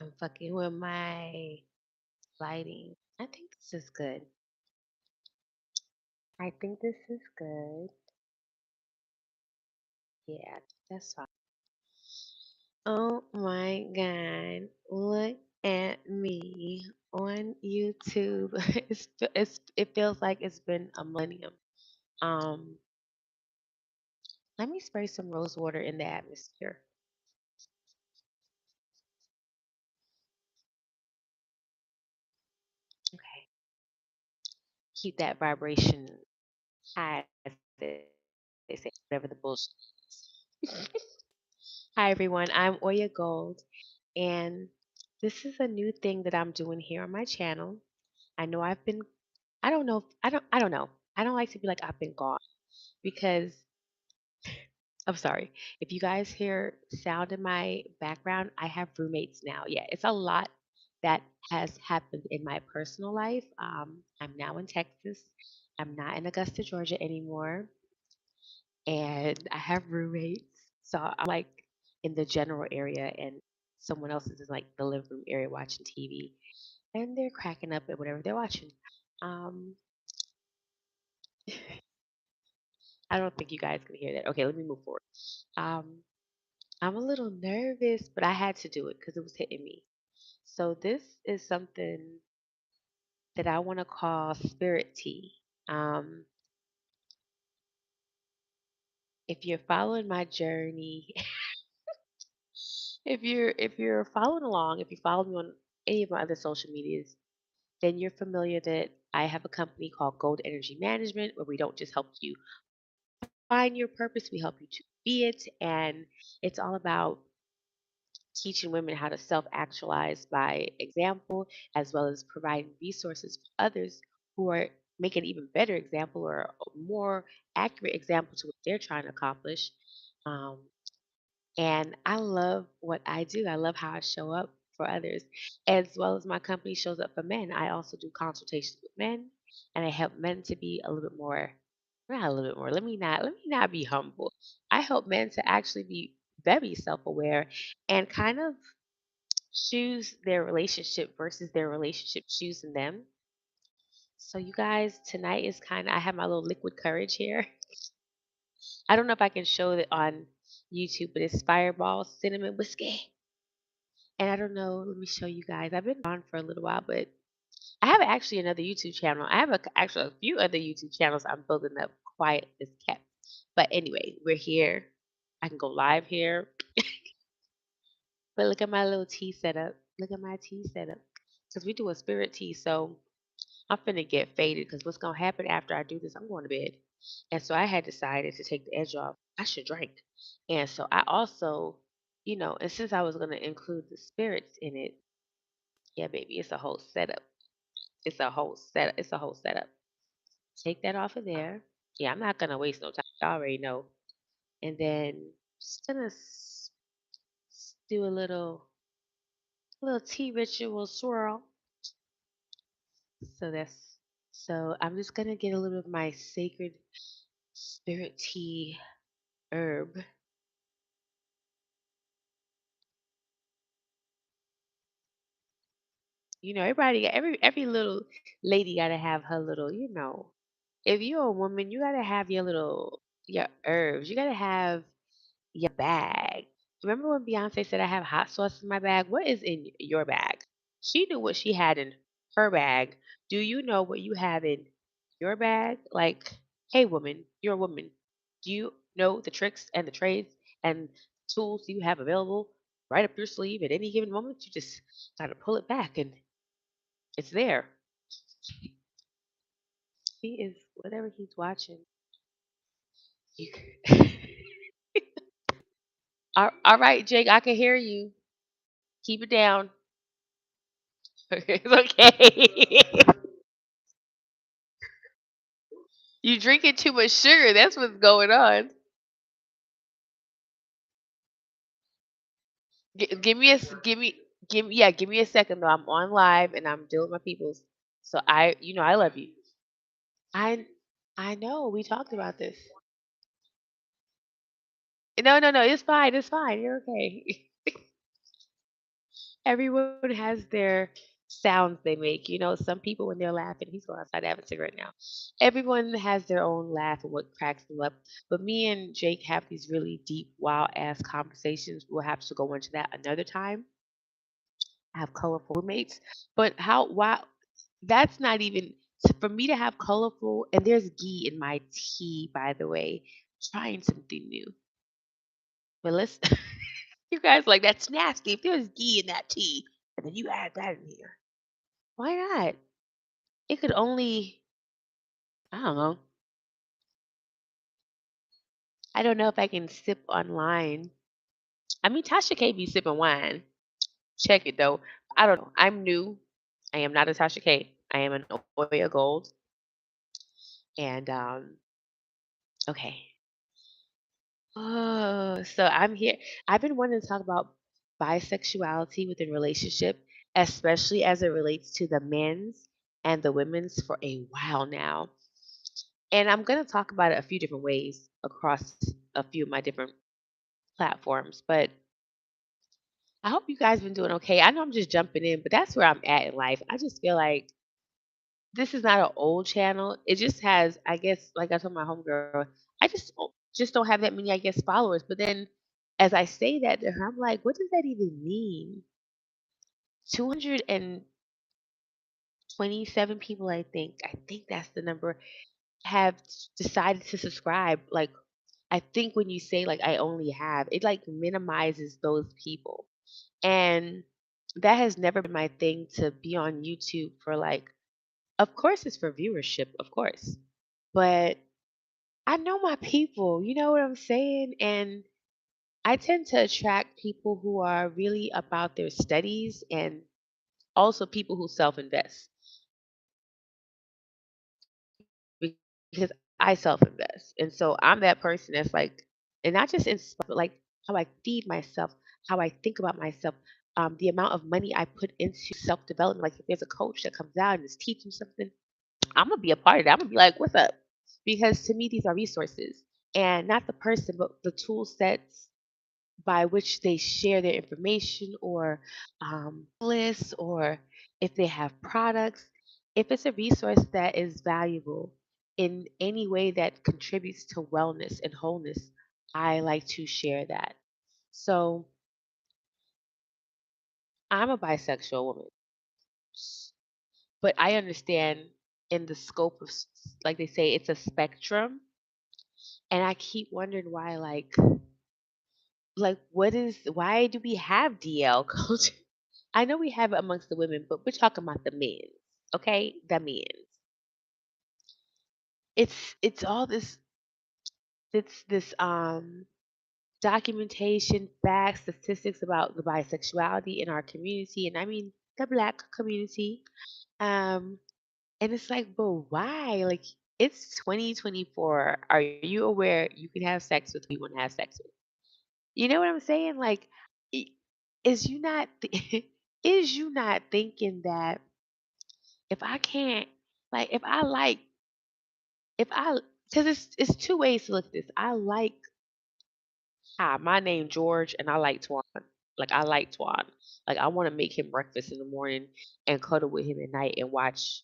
I'm fucking with my lighting. I think this is good. I think this is good. Yeah, that's fine. Oh my God. Look at me on YouTube. It feels like it's been a millennium. Um, Let me spray some rose water in the atmosphere. Okay. Keep that vibration high, as they say, whatever the bullshit is. Hi, everyone. I'm Oya Gold, and this is a new thing that I'm doing here on my channel. I know I've been, I don't know, I don't know. I don't like to be like I've been gone because I'm sorry. If you guys hear sound in my background, I have roommates now. Yeah, it's a lot that has happened in my personal life. I'm now in Texas. I'm not in Augusta, Georgia anymore, and I have roommates. So I'm like in the general area, and someone else is in like the living room area watching TV, and they're cracking up at whatever they're watching. Um, I don't think you guys can hear that. Okay, let me move forward. Um, I'm a little nervous, but I had to do it because it was hitting me. So this is something that I want to call spirit tea. Um, if you're following my journey, if you're following along, if you follow me on any of my other social medias, then you're familiar that I have a company called Gold Energy Management, where we don't just help you find your purpose, we help you to be it, and it's all about teaching women how to self actualize by example, as well as providing resources for others who are make an even better example or a more accurate example to what they're trying to accomplish. Um, and I love what I do. I love how I show up for others, as well as my company shows up for men. I also do consultations with men, and I help men to be a little bit more, not a little bit more. Let me not be humble. I help men to actually be very self-aware and kind of choose their relationship versus their relationship choosing them. So you guys, tonight is kind of I have my little liquid courage here. I don't know if I can show it on YouTube, but it's Fireball Cinnamon Whiskey. And I don't know, let me show you guys. I've been gone for a little while, but I have actually another YouTube channel. I have actually a few other YouTube channels I'm building up quiet as kept. But anyway, we're here. I can go live here. But look at my little tea setup. Look at my tea setup. Because we do a spirit tea, so I'm finna get faded because what's gonna happen after I do this, I'm going to bed. And so I had decided to take the edge off. I should drink. And so I also, and since I was gonna include the spirits in it, yeah, baby, it's a whole setup. It's a whole setup. It's a whole setup. Take that off of there. Yeah, I'm not gonna waste no time. I already know. And then just gonna do a little tea ritual swirl. So I'm just gonna get a little of my sacred spirit tea herb. Every little lady gotta have her little. If you're a woman, you gotta have your herbs. You gotta have your bag. Remember when Beyonce said I have hot sauce in my bag? What is in your bag? She knew what she had in her bag. Do you know what you have in your bag? Like, hey woman, you're a woman. Do you know the tricks and the trades and tools you have available right up your sleeve at any given moment? You just gotta pull it back and it's there. He is whatever he's watching. You all right, Jake, I can hear you. Keep it down. It's okay. You drinking too much sugar. That's what's going on. Give me give me a second though. I'm on live and I'm dealing with my peoples. So I love you. I I know we talked about this. No, no, no. It's fine. It's fine. You're okay. Everyone has their sounds they make. You know, some people when they're laughing, he's going outside to have a cigarette now. Everyone has their own laugh and what cracks them up. But me and Jake have these really deep, wild ass conversations. We'll have to go into that another time. I have colorful roommates. But how why that's not even for me to have colorful and there's ghee in my tea, by the way. Trying something new. But let's you guys like that's nasty. If there's ghee in that tea and then you add that in here. Why not? It could only I don't know. I don't know if I can sip online. I mean Tasha K be sipping wine. Check it though. I don't know. I'm new. I am not a Tasha K. I am an Oya Gold. And okay. Oh, so I'm here. I've been wanting to talk about bisexuality within relationship, especially as it relates to the men's and the women's for a while now. And I'm going to talk about it a few different ways across a few of my different platforms. But I hope you guys been doing okay. I know I'm just jumping in, but that's where I'm at in life. I just feel like this is not an old channel. It just has, I guess, like I told my homegirl, I just don't have that many, I guess, followers. But then, as I say that to her, I'm like, what does that even mean? 227 people, I think. I think that's the number. Have decided to subscribe. Like, I think when you say like I only have, it like minimizes those people. And that has never been my thing to be on YouTube for like, of course it's for viewership, of course. But I know my people, you know what I'm saying? And I tend to attract people who are really about their studies and also people who self invest because I self invest. And so I'm that person that's like, and not just inspired, but like how I feed myself, how I think about myself, the amount of money I put into self development. Like if there's a coach that comes out and is teaching something, I'm gonna be a part of that. I'm gonna be like, what's up? Because to me, these are resources and not the person, but the tool sets by which they share their information or lists or if they have products. If it's a resource that is valuable in any way that contributes to wellness and wholeness, I like to share that. So I'm a bisexual woman, but I understand in the scope of, like they say, it's a spectrum. And I keep wondering why, what is, why do we have DL culture? I know we have it amongst the women, but we're talking about the men, okay? The men. It's all this this documentation, facts, statistics about the bisexuality in our community, and I mean the black community. Um, and it's like, but why? Like it's 2024. Are you aware you can have sex with who you want to have sex with? You know what I'm saying? Like, i- is you not is you not thinking that if I can't, like, if I, because it's two ways to look at this. I like, hi, my name George, and I like Twan. Like, I like Twan. Like, I want to make him breakfast in the morning and cuddle with him at night and watch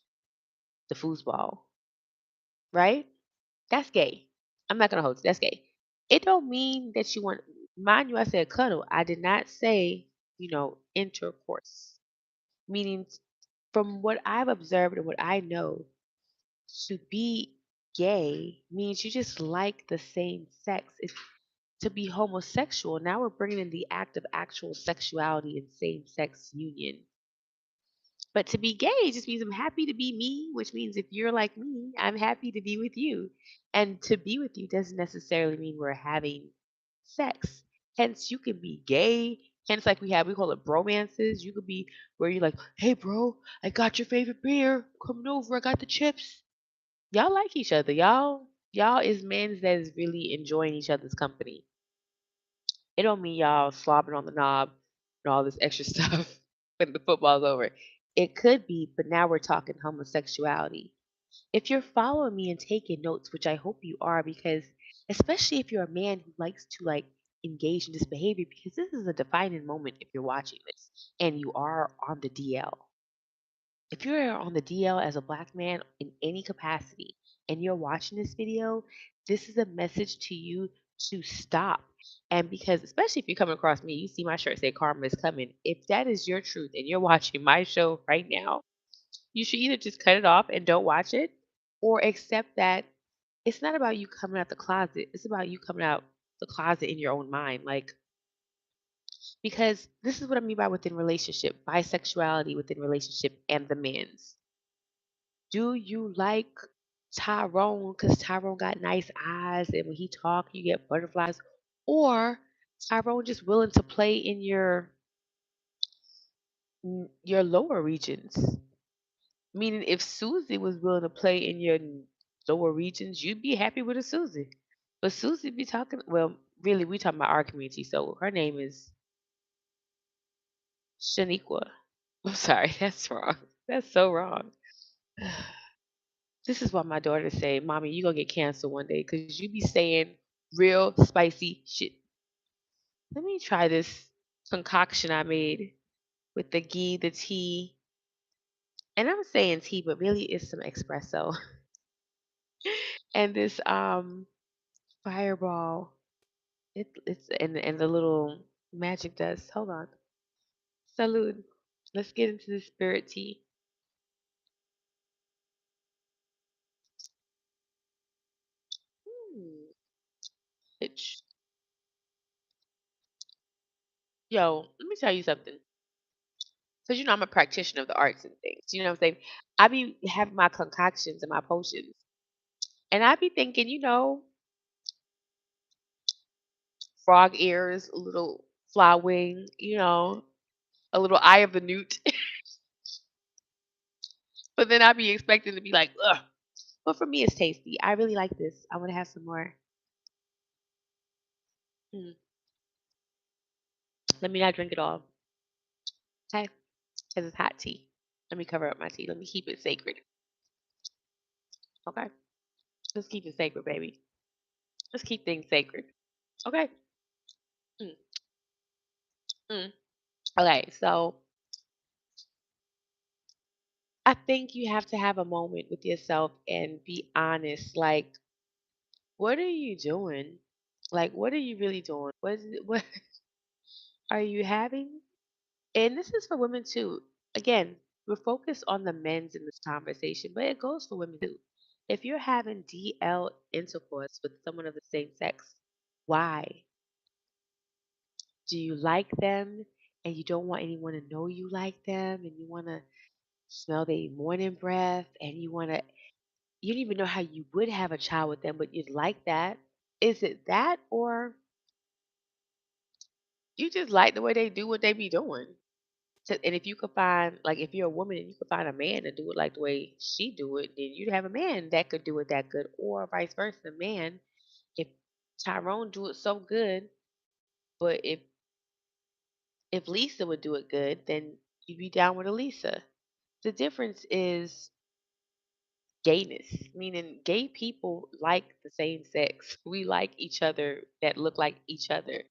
the foosball. Right? That's gay. I'm not gonna hold you. That's gay. It don't mean that you want. Mind you, I said cuddle. I did not say intercourse. Meaning, from what I've observed and what I know, to be gay means you just like the same sex. It's to be homosexual. Now we're bringing in the act of actual sexuality and same sex union. But to be gay just means I'm happy to be me, which means if you're like me, I'm happy to be with you. And to be with you doesn't necessarily mean we're having sex. Hence, you can be gay. Hence, like we call it bromances. You could be where you're like, hey, bro, I got your favorite beer. Coming over. I got the chips. Y'all like each other. Y'all is men that is really enjoying each other's company. It don't mean y'all slobbing on the knob and all this extra stuff when the football's over. It could be, but now we're talking homosexuality. If you're following me and taking notes, which I hope you are, because especially if you're a man who likes to like engage in this behavior because this is a defining moment if you're watching this and you are on the DL. If you're on the DL as a black man in any capacity and you're watching this video, this is a message to you to stop. And because, especially if you're coming across me, you see my shirt say karma is coming. If that is your truth and you're watching my show right now, you should either just cut it off and don't watch it or accept that it's not about you coming out the closet. It's about you coming out the closet in your own mind. Like, because this is what I mean by within relationship, bisexuality within relationship and the men's. Do you like Tyrone because Tyrone got nice eyes and when he talk you get butterflies? Or Tyrone just willing to play in your lower regions? Meaning if Susie was willing to play in your lower regions, you'd be happy with a Susie. But Susie be talking, well, really we talking about our community, so her name is Shaniqua. I'm sorry, that's wrong. That's so wrong. This is why my daughter say, "Mommy, you gonna get canceled one day because you be saying real spicy shit." Let me try this concoction I made with the ghee, the tea, and I'm saying tea, but really it's some espresso and this fireball. It's and the little magic dust. Hold on, salud. Let's get into the spirit tea. Hmm. Bitch. Yo, let me tell you something. Because I'm a practitioner of the arts and things. You know what I'm saying? I be having my concoctions and my potions. And I be thinking, frog ears, a little fly wing, a little eye of the newt. But then I be expecting to be like, ugh. But for me, it's tasty. I really like this. I want to have some more. Mm. Let me not drink it all. Okay? Because it's hot tea. Let me cover up my tea. Let me keep it sacred. Okay? Let's keep it sacred, baby. Let's keep things sacred. Okay? Mm. Mm. Okay, so I think you have to have a moment with yourself and be honest. Like, what are you doing? Like, what are you really doing? What are you having? And this is for women too. Again, we're focused on the men's in this conversation, but it goes for women too. If you're having DL intercourse with someone of the same sex, why? Do you like them and you don't want anyone to know you like them and you want to smell their morning breath and you don't even know how you would have a child with them, but you'd like that? Is it that or you just like the way they do what they be doing? And if you could find, like, if you're a woman and you could find a man to do it like the way she do it, then you'd have a man that could do it that good, or vice versa. The man, if Tyrone do it so good, but if Lisa would do it good, then you'd be down with a Lisa. The difference is gayness, meaning gay people like the same sex. We like each other that look like each other.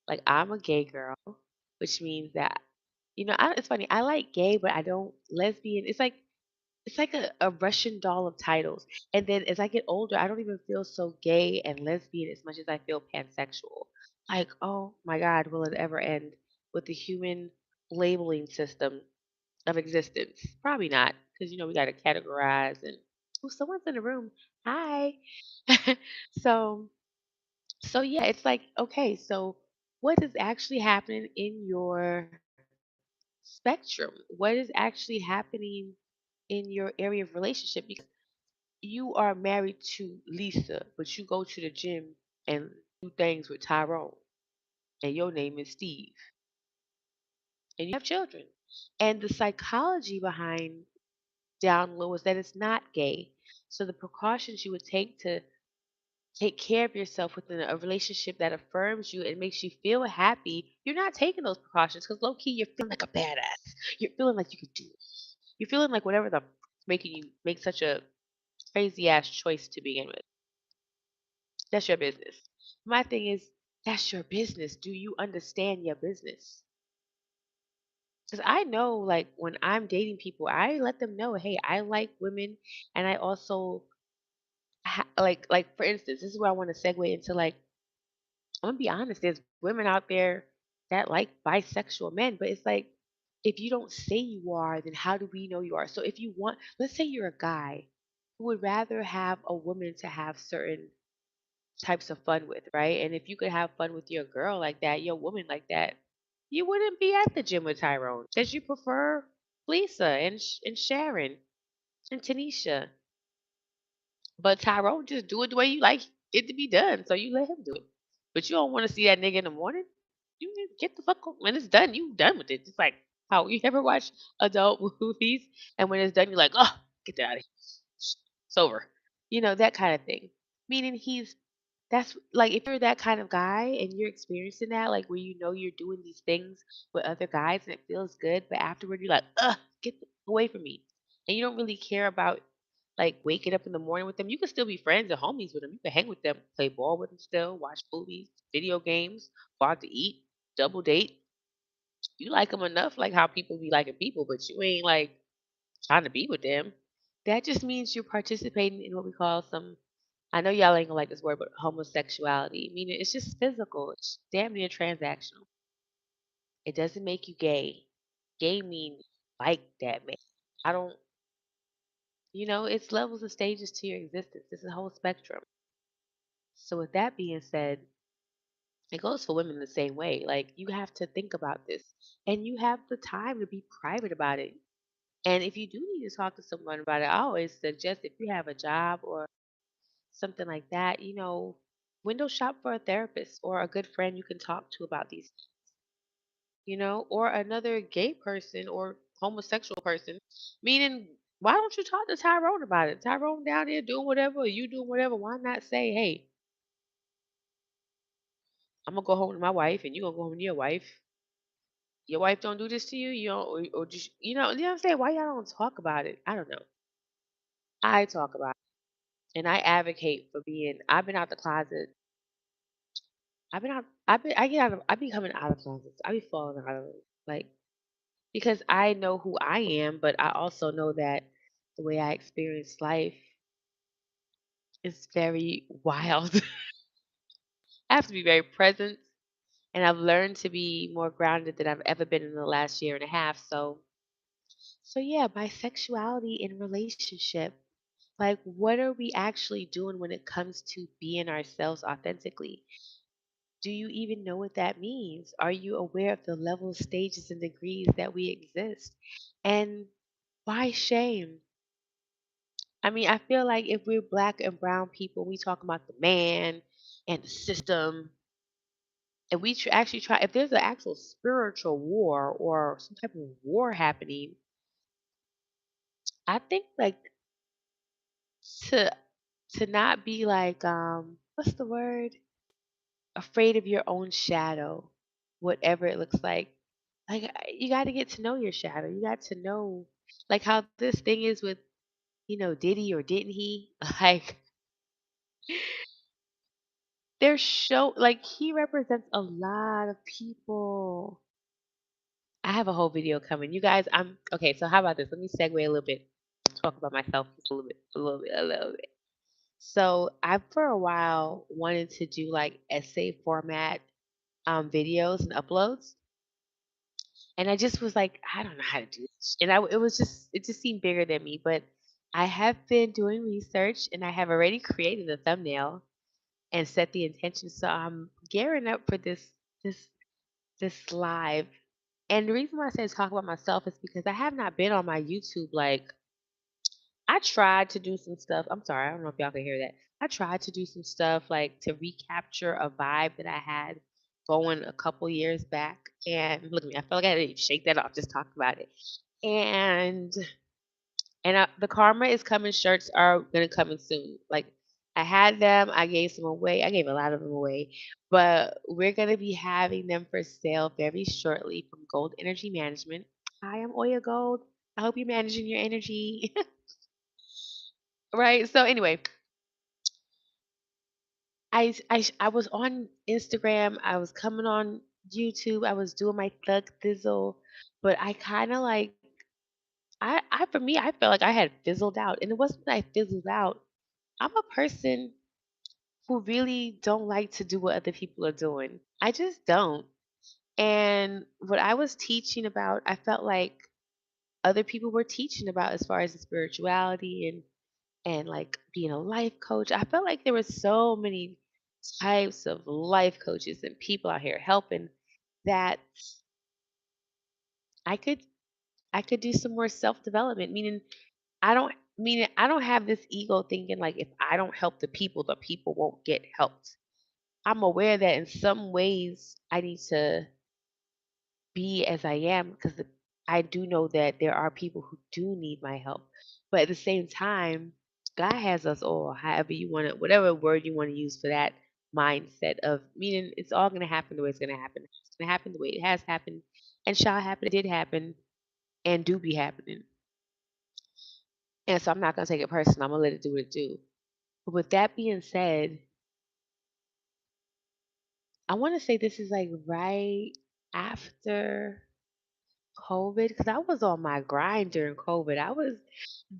Like I'm a gay girl, which means that it's funny. I like gay, but I don't lesbian. It's like a Russian doll of titles. And then as I get older, I don't even feel so gay and lesbian as much as I feel pansexual. Like, oh my God, will it ever end with the human labeling system of existence? Probably not, because we got to categorize and oh, someone's in the room. Hi. so so yeah, it's like okay, so what is actually happening in your spectrum? What is actually happening in your area of relationship? Because you are married to Lisa, but you go to the gym and do things with Tyrone, and your name is Steve, and you have children. And the psychology behind down low is that it's not gay. So the precautions you would take to take care of yourself within a relationship that affirms you and makes you feel happy, you're not taking those precautions because low key you're feeling like a badass. You're feeling like you could do it. You're feeling like whatever the making you make such a crazy ass choice to begin with. That's your business. My thing is That's your business. Do you understand your business? Because I know, like, when I'm dating people, I let them know, hey, I like women, and I also like for instance, this is where I want to segue into like I'm gonna be honest. There's women out there that like bisexual men, but it's like if you don't say you are, then how do we know you are? So if you want, let's say you're a guy who would rather have a woman to have certain types of fun with, right? And if you could have fun with your girl like that, your woman like that, you wouldn't be at the gym with Tyrone because you prefer Lisa and Sharon and Tanisha. But Tyrone just do it the way you like it to be done, so you let him do it. But you don't want to see that nigga in the morning. You need to get the fuck on. When it's done, you done with it. It's like how you ever watch adult movies, and when it's done, you're like, oh, get that out of here. It's over. That kind of thing. Meaning that's like if you're that kind of guy and you're experiencing that, like where you're doing these things with other guys and it feels good, but afterward you're like, ugh, away from me. And you don't really care about like waking up in the morning with them. You can still be friends and homies with them. You can hang with them, play ball with them still, watch movies, video games, go out to eat, double date. You like them enough, like how people be liking people, but you ain't like trying to be with them. That just means you're participating in what we call some I know y'all ain't gonna like this word, but homosexuality, meaning it's just physical. It's damn near transactional. It doesn't make you gay. Gay means like that man. I don't, it's levels and stages to your existence. It's a whole spectrum. So with that being said, it goes for women the same way. Like you have to think about this, and you have the time to be private about it. And if you do need to talk to someone about it, I always suggest if you have a job or something like that, window shop for a therapist or a good friend you can talk to about these, or another gay person or homosexual person. Meaning, why don't you talk to Tyrone about it? Tyrone down there doing whatever, or you doing whatever. Why not say, hey, I'm gonna go home to my wife, and you gonna go home to your wife. Your wife don't do this to you, you don't, or just, you know what I'm saying? Why y'all don't talk about it? I don't know. I talk about it, and I advocate for being. I've been out the closet. I've been out. I get out of. I be coming out of closets. I be falling out of them, like because I know who I am, but I also know that the way I experience life is very wild. I have to be very present, and I've learned to be more grounded than I've ever been in the last year and a half. So yeah, bisexuality in relationship. Like, what are we actually doing when it comes to being ourselves authentically? Do you even know what that means? Are you aware of the levels, stages, and degrees that we exist? And why shame? I mean, I feel like if we're black and brown people, we talk about the man and the system, and we actually try, if there's an actual spiritual war or some type of war happening, I think like to not be like what's the word? Afraid of your own shadow, whatever it looks like. Like you got to get to know your shadow. You got to know like how this thing is with did he or didn't he? Like there's like he represents a lot of people. I have a whole video coming. You guys, I'm okay, so how about this? Let me segue a little bit. Talk about myself just a little bit. So I for a while wanted to do like essay format videos and uploads. And I just was like, I don't know how to do this. And it just seemed bigger than me. But I have been doing research and I have already created a thumbnail and set the intention. So I'm gearing up for this this live. And the reason why I say talk about myself is because I have not been on my YouTube. Like I tried to do some stuff. I'm sorry, I don't know if y'all can hear that. I tried to do some stuff like to recapture a vibe that I had going a couple years back. And look at me, I feel like I had to shake that off, just talk about it. And the karma is coming. Shirts are gonna come in soon. Like I had them, I gave some away. I gave a lot of them away, but we're gonna be having them for sale very shortly from Gold Energy Management. Hi, I'm Oya Gold. I hope you're managing your energy. Right. So anyway, I was on Instagram, I was coming on YouTube, I was doing my thug thizzle, but I kind of like I for me I felt like I had fizzled out, and it wasn't that I fizzled out. I'm a person who really don't like to do what other people are doing. I just don't. And what I was teaching about, I felt like other people were teaching about as far as the spirituality and like being a life coach. I felt like there were so many types of life coaches and people out here helping that I could I could do some more self-development, meaning I don't have this ego thinking like if I don't help the people won't get helped. I'm aware that in some ways I need to be as I am because I do know that there are people who do need my help. But at the same time, God has us all, however you want to, whatever word you want to use for that mindset of meaning it's all going to happen the way it's going to happen. It's going to happen the way it has happened and shall happen. It did happen and do be happening. And so I'm not going to take it personal. I'm going to let it do what it do. But with that being said, I want to say this is like right after COVID, because I was on my grind during COVID. I was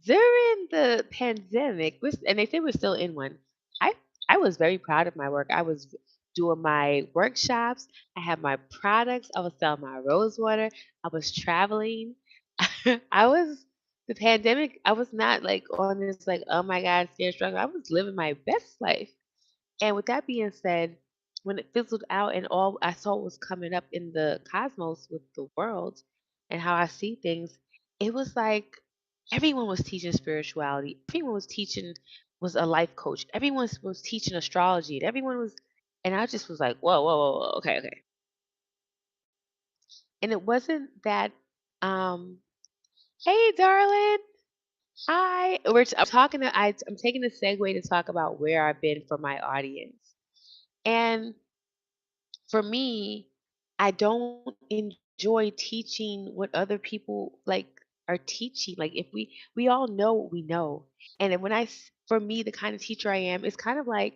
during the pandemic, and they say we're still in one. I I was very proud of my work. I was doing my workshops. I had my products. I was selling my rose water. I was traveling. I was the pandemic. I was not like on this like oh my god scared struggle. I was living my best life. And with that being said, when it fizzled out and all I saw was coming up in the cosmos with the world and how I see things, it was like everyone was teaching spirituality. Everyone was teaching was a life coach. Everyone was teaching astrology. And everyone was and I just was like, whoa, whoa, whoa, whoa, okay, okay. And it wasn't that um hey darling. I'm talking I'm taking a segue to talk about where I've been for my audience. And for me, I don't enjoy teaching what other people like are teaching. Like if we all know what we know, and then for me, the kind of teacher I am, it's kind of like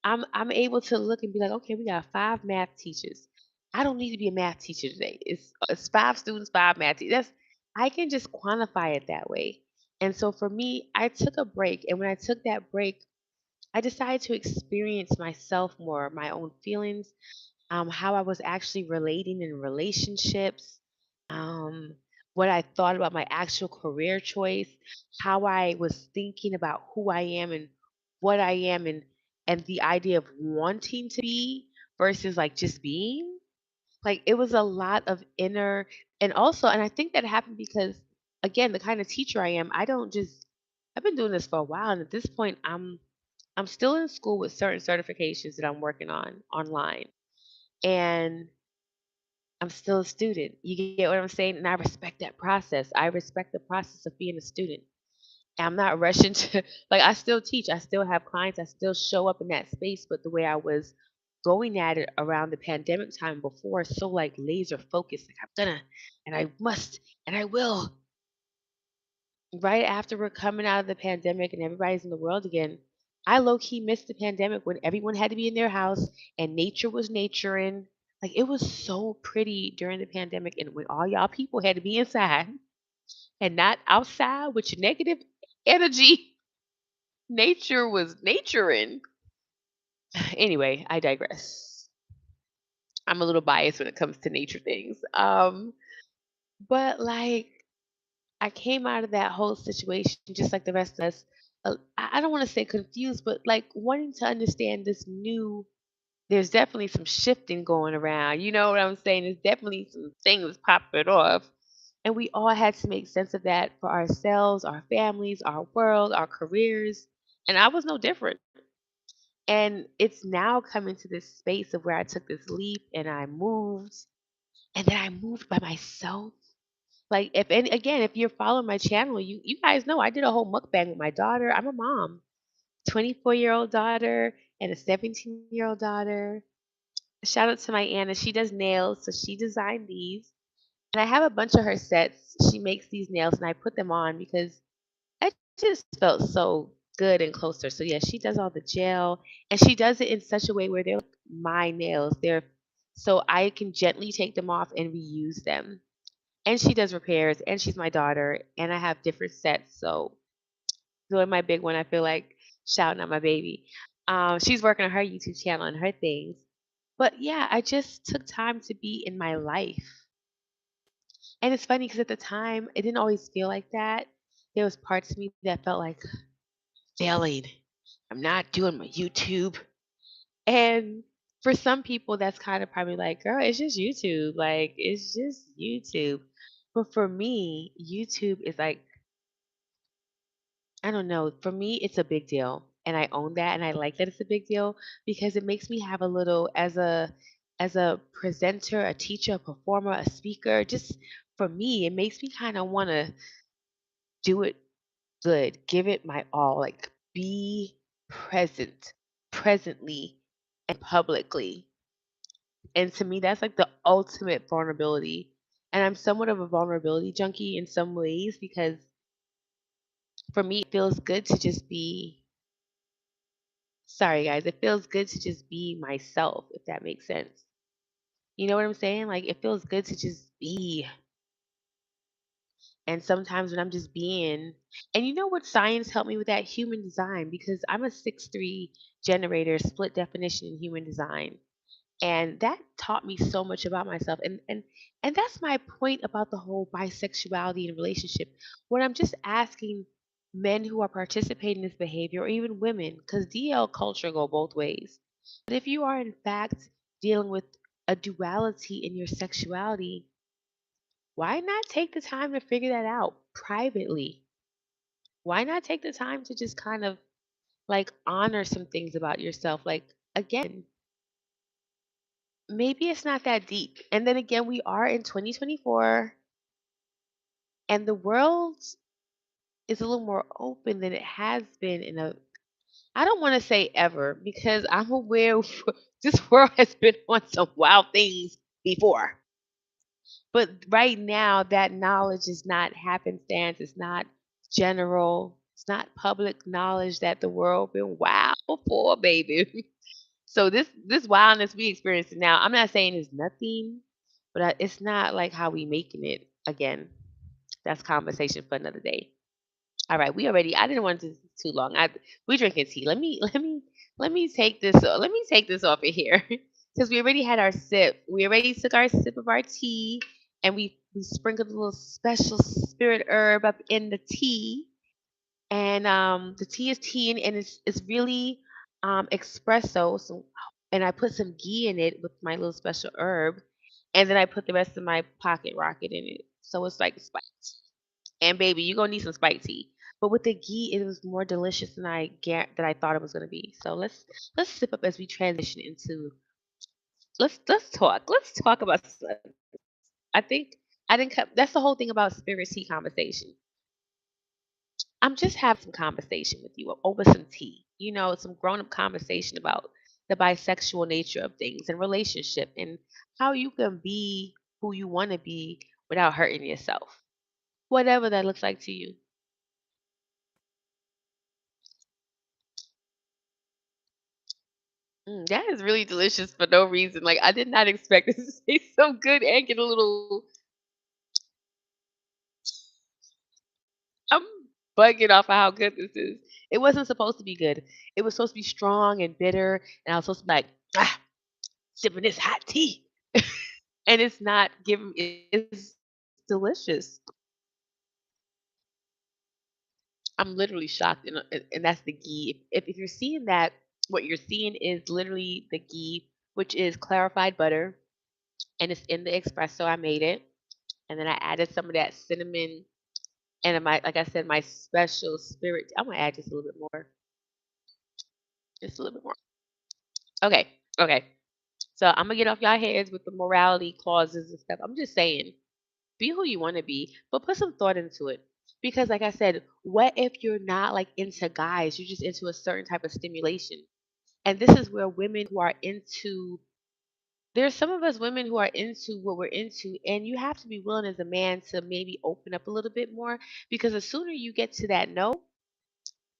I'm able to look and be like, okay, we got five math teachers. I don't need to be a math teacher today. It's five students, five math teachers. I can just quantify it that way. And so for me, I took a break, and when I took that break, I decided to experience myself more, my own feelings, how I was actually relating in relationships, um, what I thought about my actual career choice, how I was thinking about who I am and what I am, and the idea of wanting to be versus like just being. Like it was a lot of inner, and I think that happened because again, the kind of teacher I am, I don't just I've been doing this for a while, and at this point, I'm still in school with certain certifications that I'm working on online. And I'm still a student. You get what I'm saying? And I respect that process. I respect the process of being a student. I'm not rushing to like I still teach. I still have clients. I still show up in that space, but the way I was going at it around the pandemic time before, so like laser focused, like I'm gonna and I must and I will. Right after we're coming out of the pandemic and everybody's in the world again, I low key missed the pandemic when everyone had to be in their house and nature was naturing. Like it was so pretty during the pandemic, and when all y'all people had to be inside and not outside with your negative energy, nature was naturing. Anyway, I digress. I'm a little biased when it comes to nature things. But like I came out of that whole situation just like the rest of us. I don't want to say confused, but like wanting to understand this new. There's definitely some shifting going around. You know what I'm saying? There's definitely some things popping off, and we all had to make sense of that for ourselves, our families, our world, our careers, and I was no different. And it's now coming to this space of where I took this leap and I moved, and then I moved by myself like, if any again, if you're following my channel, you guys know I did a whole mukbang with my daughter. I'm a mom, 24-year-old daughter and a 17-year-old daughter. Shout out to my Anna. She does nails, so she designed these. And I have a bunch of her sets. She makes these nails and I put them on because I just felt so good and closer. So yeah, she does all the gel, and she does it in such a way where they're like my nails. They're so I can gently take them off and reuse them. And she does repairs, and she's my daughter, and I have different sets. So doing my big one, I feel like shouting out my baby. She's working on her YouTube channel and her things. But yeah, I just took time to be in my life. And it's funny because at the time, it didn't always feel like that. There was parts of me that felt like failing. I'm not doing my YouTube. And for some people, that's kind of probably like, girl, it's just YouTube. Like, it's just YouTube. But for me, YouTube is like, I don't know. For me, it's a big deal. And I own that and I like that it's a big deal because it makes me have a little as a presenter, a teacher, a performer, a speaker, just for me, it makes me kind of want to do it good, give it my all, like be present, presently and publicly. And to me, that's like the ultimate vulnerability. And I'm somewhat of a vulnerability junkie in some ways because for me, it feels good to just be, sorry guys, it feels good to just be myself, if that makes sense. You know what I'm saying? Like, it feels good to just be. And sometimes when I'm just being, and you know what science helped me with that? Human design, because I'm a 6'3" generator, split definition in human design. And that taught me so much about myself. And that's my point about the whole bisexuality in a relationship. When I'm just asking men who are participating in this behavior, or even women, because DL culture go both ways. But if you are in fact dealing with a duality in your sexuality, why not take the time to figure that out privately? Why not take the time to just kind of like honor some things about yourself? Like, again, maybe it's not that deep. And then again, we are in 2024 and the world is a little more open than it has been in a, I don't want to say ever because I'm aware this world has been on some wild things before. But right now, that knowledge is not happenstance. It's not general. It's not public knowledge that the world been wild before, baby. So this wildness we experiencing now, I'm not saying it's nothing, but it's not like how we making it. Again, that's conversation for another day. All right, we already. I didn't want to too long. We drinking tea. Let me take this. Let me take this off of here because we already had our sip. We already took our sip of our tea, and we sprinkled a little special spirit herb up in the tea. And the tea is tea, and it's really espresso. So, and I put some ghee in it with my little special herb, and then I put the rest of my pocket rocket in it. So it's like spiked. And baby, you're gonna need some spiked tea. But with the ghee, it was more delicious than I thought it was gonna be. So let's sip up as we transition into let's talk. Let's talk about. I think I didn't. That's the whole thing about spirit tea conversation. I'm just having some conversation with you over some tea. You know, some grown up conversation about the bisexual nature of things and relationship and how you can be who you want to be without hurting yourself. Whatever that looks like to you. That is really delicious for no reason. Like I did not expect this to taste so good and get a little. I'm bugging off of how good this is. It wasn't supposed to be good. It was supposed to be strong and bitter, and I was supposed to be like, sipping this hot tea. And it's not giving it's delicious. I'm literally shocked, and that's the ghee. If you're seeing that, what you're seeing is literally the ghee, which is clarified butter, and it's in the espresso. I made it, and then I added some of that cinnamon, and my like I said, my special spirit. I'm gonna add just a little bit more, just a little bit more. Okay, okay. So I'm gonna get off y'all heads with the morality clauses and stuff. I'm just saying, be who you want to be, but put some thought into it. Because, like I said, what if you're not like into guys? You're just into a certain type of stimulation. And this is where women who are into, there's some of us women who are into what we're into, and you have to be willing as a man to maybe open up a little bit more. Because the sooner you get to that no,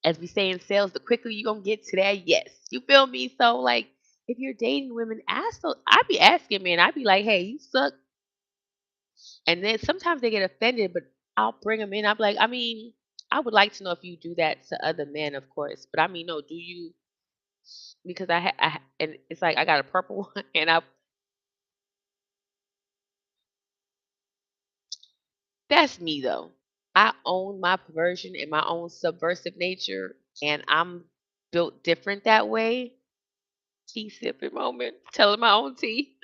As we say in sales, the quicker you gonna get to that yes. You feel me? So like if you're dating women, ask those. I be asking men, I be like, hey, you suck. And then sometimes they get offended, but I'll bring them in. I'm like, I mean, I would like to know if you do that to other men, of course. But I mean, no, do you? Because and it's like I got a purple one, and that's me though. I own my perversion and my own subversive nature, and I'm built different that way. Tea sipping moment, telling my own tea.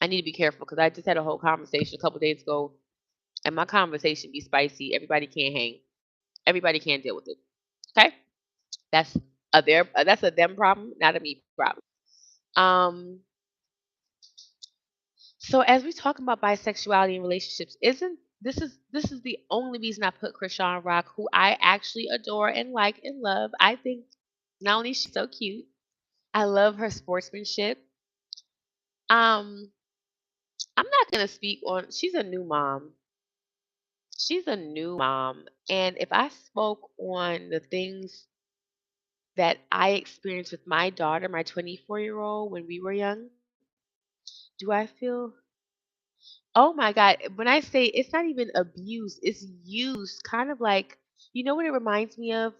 I need to be careful because I just had a whole conversation a couple days ago, and my conversation be spicy. Everybody can't hang. Everybody can't deal with it. Okay, that's a them problem, not a me problem. Um, so as we talk about bisexuality in relationships, isn't this is the only reason I put Krishan Rock, who I actually adore and like and love. I think not only is she so cute, I love her sportsmanship. Um, I'm not gonna speak on. She's a new mom. She's a new mom, and if I spoke on the things that I experienced with my daughter, my 24-year-old, when we were young, do I feel oh my god, when I say it's not even abuse, it's used kind of like you know what it reminds me of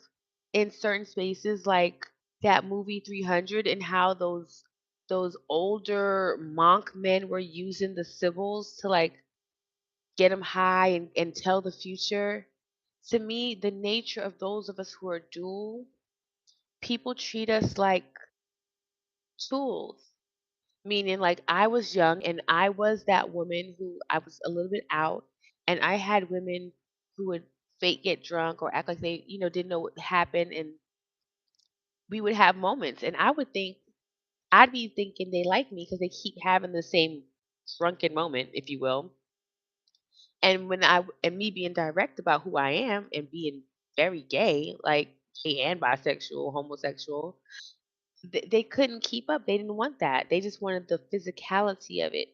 in certain spaces like that movie 300 and how those older monk men were using the civils to like get them high and tell the future. To me, the nature of those of us who are dual, people treat us like tools. Meaning, like, I was young and I was that woman who I was a little bit out, and I had women who would fake get drunk or act like they, didn't know what happened, and we would have moments, and I'd be thinking they like me because they keep having the same drunken moment, if you will. And me being direct about who I am and being very gay, like gay and bisexual, homosexual, they couldn't keep up. They didn't want that. They just wanted the physicality of it.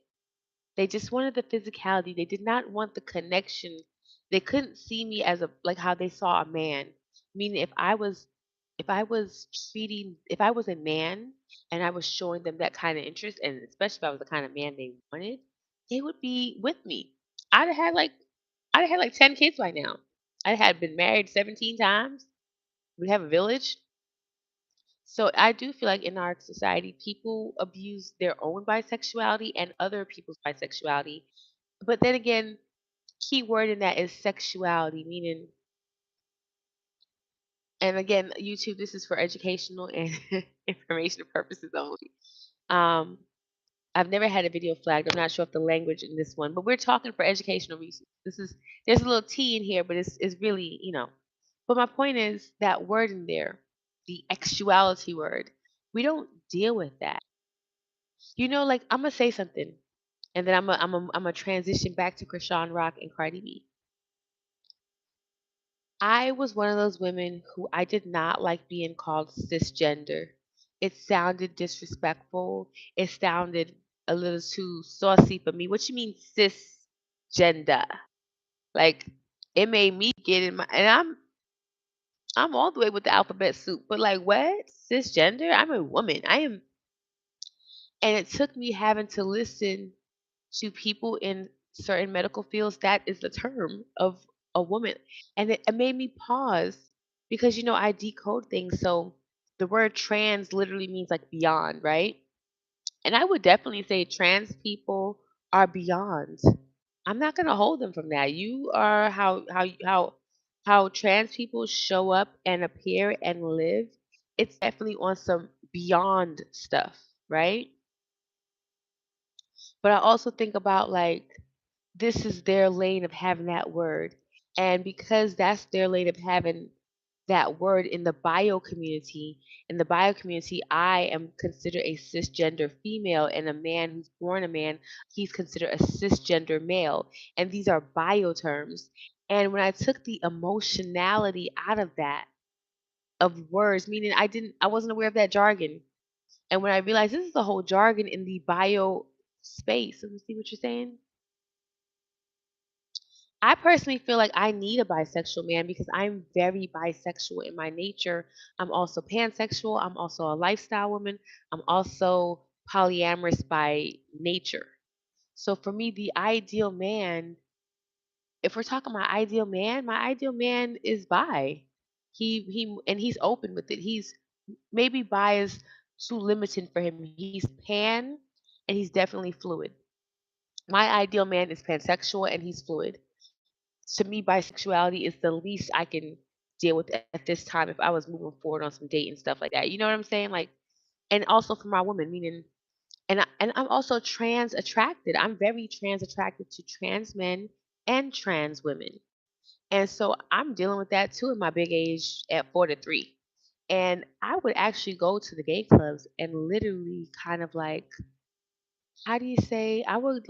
They just wanted the physicality. They did not want the connection. They couldn't see me as a like how they saw a man. Meaning if I was a man and I was showing them that kind of interest, and especially if I was the kind of man they wanted, they would be with me. I'd have had like I'd have had like 10 kids by now. I had been married 17 times. We'd have a village. So I do feel like in our society, people abuse their own bisexuality and other people's bisexuality. But then again, key word in that is sexuality, meaning, and again, YouTube, this is for educational and information purposes only. Um, I've never had a video flagged. I'm not sure if the language in this one, but we're talking for educational reasons. There's a little T in here, but it's really, But my point is that word in there, the actuality word, we don't deal with that. Like I'm gonna say something, and then I'm a transition back to Krishan Rock and Cardi B. I was one of those women who I did not like being called cisgender. It sounded disrespectful. It sounded a little too saucy for me. What you mean cisgender? Like it made me get in my and I'm all the way with the alphabet soup, but like what? Cisgender? I'm a woman. I am and it took me having to listen to people in certain medical fields, that is the term of a woman. And it made me pause because, I decode things. So the word trans literally means like beyond, right? And I would definitely say trans people are beyond. I'm not going to hold them from that. You are how trans people show up and appear and live. It's definitely on some beyond stuff, right? But I also think about like this is their lane of having that word. And because that's their lane of having that word in the bio community, I am considered a cisgender female, and a man who's born a man, he's considered a cisgender male. And these are bio terms. And when I took the emotionality out of that, of words, meaning I wasn't aware of that jargon. And when I realized this is the whole jargon in the bio space, let me see what you're saying. I personally feel like I need a bisexual man because I'm very bisexual in my nature. I'm also pansexual. I'm also a lifestyle woman. I'm also polyamorous by nature. So for me, the ideal man, if we're talking my ideal man is bi. And he's open with it. He's maybe bi is too limiting for him. He's pan and he's definitely fluid. My ideal man is pansexual and he's fluid. To me, bisexuality is the least I can deal with at this time if I was moving forward on some date and stuff like that. You know what I'm saying? Like, and also for my woman, meaning, and I'm also trans attracted. I'm very trans attracted to trans men and trans women, and so I'm dealing with that too in my big age at 43. And I would actually go to the gay clubs and literally kind of like, how do you say? I would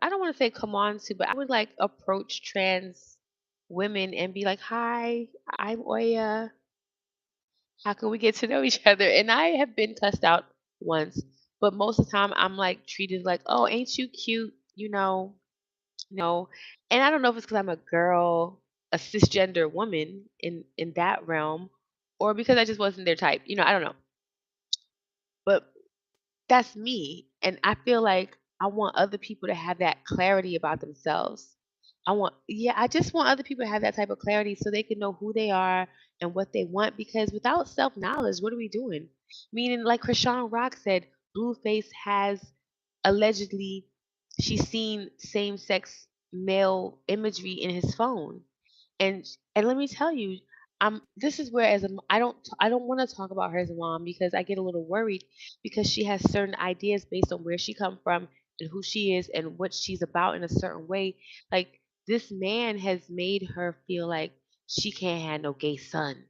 I don't want to say come on to, but I would like approach trans women and be like, "Hi, I'm Oya. How can we get to know each other?" And I have been cussed out once, but most of the time I'm like treated like, "Oh, ain't you cute?" And I don't know if it's because I'm a girl, a cisgender woman in that realm, or because I just wasn't their type. I don't know, but that's me. And I feel like I want other people to have that clarity about themselves. I just want other people to have that type of clarity so they can know who they are and what they want. Because without self knowledge, what are we doing? Meaning, like Krishan Rock said, Blueface has allegedly, she's seen same sex male imagery in his phone. And let me tell you, this is where as a I don't want to talk about her as a mom because I get a little worried because she has certain ideas based on where she come from and who she is and what she's about in a certain way. Like this man has made her feel like she can't have no gay son.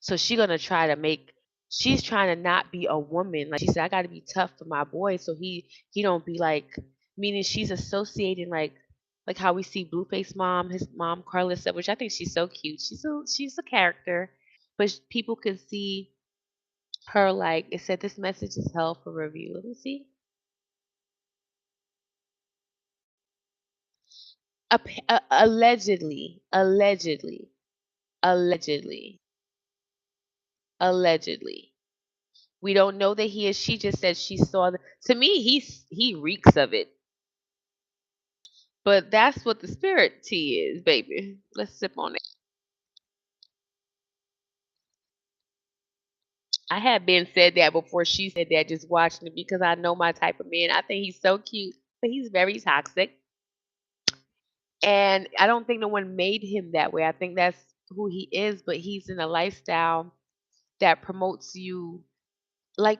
So she's trying to not be a woman. Like she said, I gotta be tough for my boy so he don't be like, meaning she's associating like how we see Blueface mom, his mom Carlissa, which I think she's so cute. She's a character. But people can see her like it said this message is held for review. Let me see. Allegedly, allegedly. We don't know that he is. She just said she saw the. To me, he reeks of it. But that's what the spirit tea is, baby. Let's sip on it. I had been said that before she said that just watching it because I know my type of man. I think he's so cute, but he's very toxic. And I don't think no one made him that way. I think that's who he is, but he's in a lifestyle that promotes you like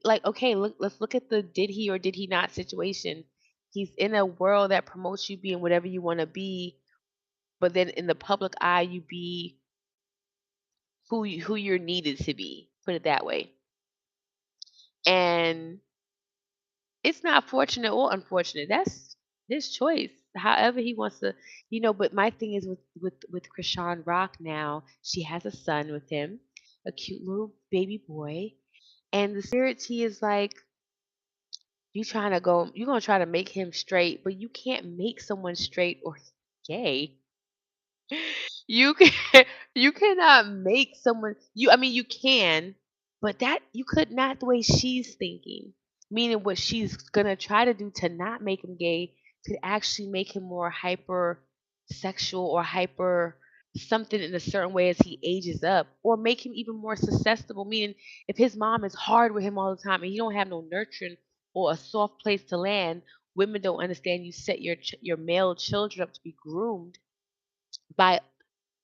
like okay, let's look at the did he or did he not situation. He's in a world that promotes you being whatever you want to be, but then in the public eye you be who you're needed to be, put it that way. And it's not fortunate or unfortunate. That's his choice. However he wants to, but my thing is with Krishan Rock now, she has a son with him, a cute little baby boy. And the spirit tea is like, you're gonna try to make him straight, but you can't make someone straight or gay. You can you cannot make someone I mean you can, but that you could not the way she's thinking. Meaning what she's gonna try to do to not make him gay could actually make him more hyper sexual or hyper something in a certain way as he ages up, or make him even more susceptible. Meaning if his mom is hard with him all the time and he don't have no nurturing or a soft place to land, women don't understand you set your male children up to be groomed by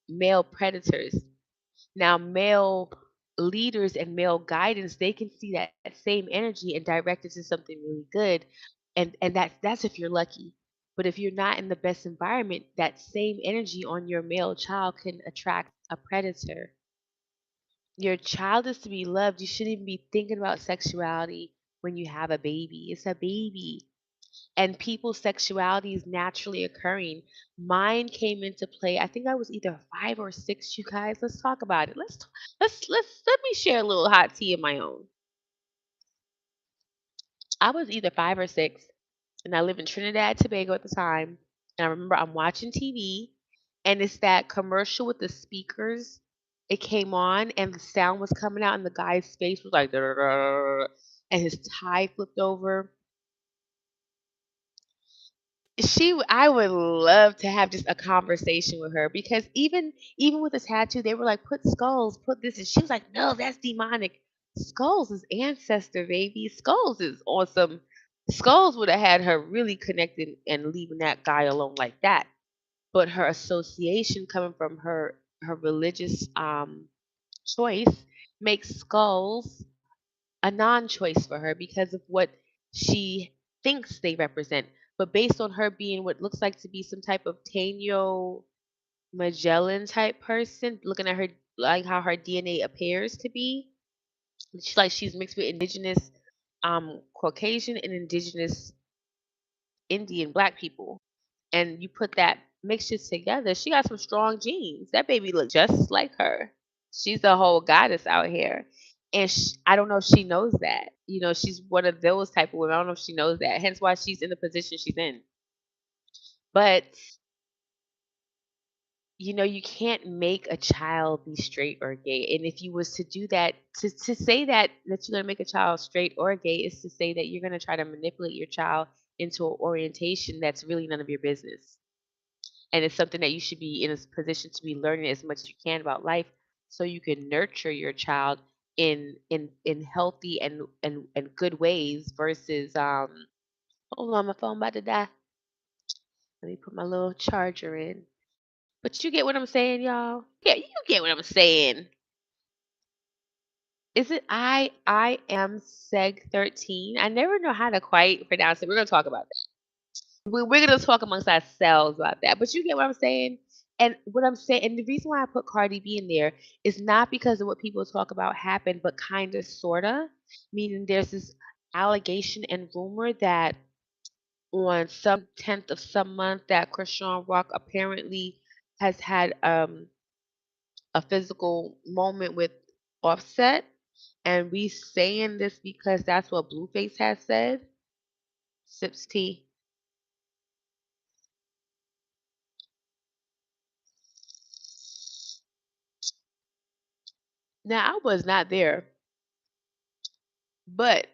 male predators. Now, male leaders and male guidance, they can see that same energy and direct it to something really good. And that's if you're lucky. But if you're not in the best environment, that same energy on your male child can attract a predator. Your child is to be loved. You shouldn't even be thinking about sexuality when you have a baby. It's a baby and people's sexuality is naturally occurring. Mine came into play. I think I was either 5 or 6. You guys, let's talk about it. Let me share a little hot tea of my own. I was either 5 or 6, and I live in Trinidad, Tobago at the time. And I remember I'm watching TV, and it's that commercial with the speakers. It came on, and the sound was coming out, and the guy's face was like, and his tie flipped over. I would love to have just a conversation with her because even with the tattoo, they were like, put skulls, put this, and she was like, no, that's demonic. Skulls is ancestor, baby. Skulls is awesome. Skulls would have had her really connected and leaving that guy alone like that. But her association coming from her religious choice makes skulls a non-choice for her because of what she thinks they represent. But based on her being what looks like to be some type of Taino Magellan type person, looking at her like how her DNA appears to be, she's mixed with indigenous Caucasian and indigenous Indian black people. And you put that mixture together, she got some strong genes. That baby look just like her. She's a whole goddess out here. And I don't know if she knows that. You know, she's one of those type of women. I don't know if she knows that. Hence why she's in the position she's in. But you know, you can't make a child be straight or gay. And if you was to do that, to say that you're gonna make a child straight or gay is to say that you're gonna try to manipulate your child into an orientation that's really none of your business. And it's something that you should be in a position to be learning as much as you can about life so you can nurture your child in healthy and good ways versus hold on, my phone about to die. Let me put my little charger in. But you get what I'm saying, y'all? Yeah, you get what I'm saying. Is it I am Seg 13? I never know how to quite pronounce it. We're gonna talk about we're gonna talk amongst ourselves about that. But you get what I'm saying? And what I'm saying, and the reason why I put Cardi B in there is not because of what people talk about happened, but kind of, sorta. Meaning there's this allegation and rumor that on some 10th of some month that Chrisean Rock apparently has had a physical moment with Offset. And we saying this because that's what Blueface has said. Sips tea. Now I was not there, but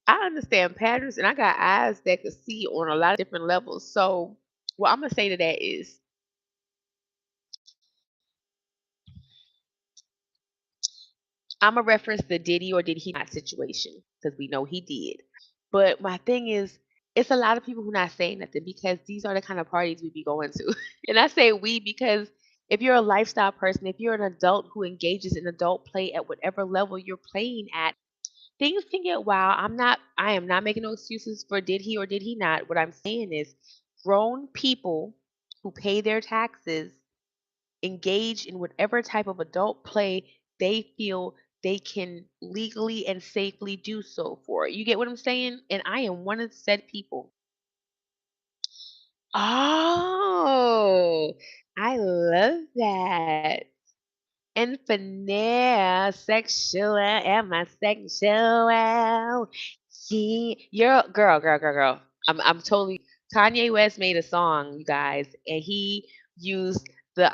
I understand patterns and I got eyes that could see on a lot of different levels. So what I'm gonna say to that is I'm gonna reference the Diddy or did he not situation because we know he did. But my thing is, it's a lot of people who not saying nothing because these are the kind of parties we be going to. And I say we because if you're a lifestyle person, if you're an adult who engages in adult play at whatever level you're playing at, things can get wild. I am not making no excuses for did he or did he not. What I'm saying is grown people who pay their taxes engage in whatever type of adult play they feel they can legally and safely do so for. You get what I'm saying? And I am one of said people. Oh, I love that. Infinite sexual am I sexual? You're girl. I'm totally Kanye West made a song, you guys, and he used the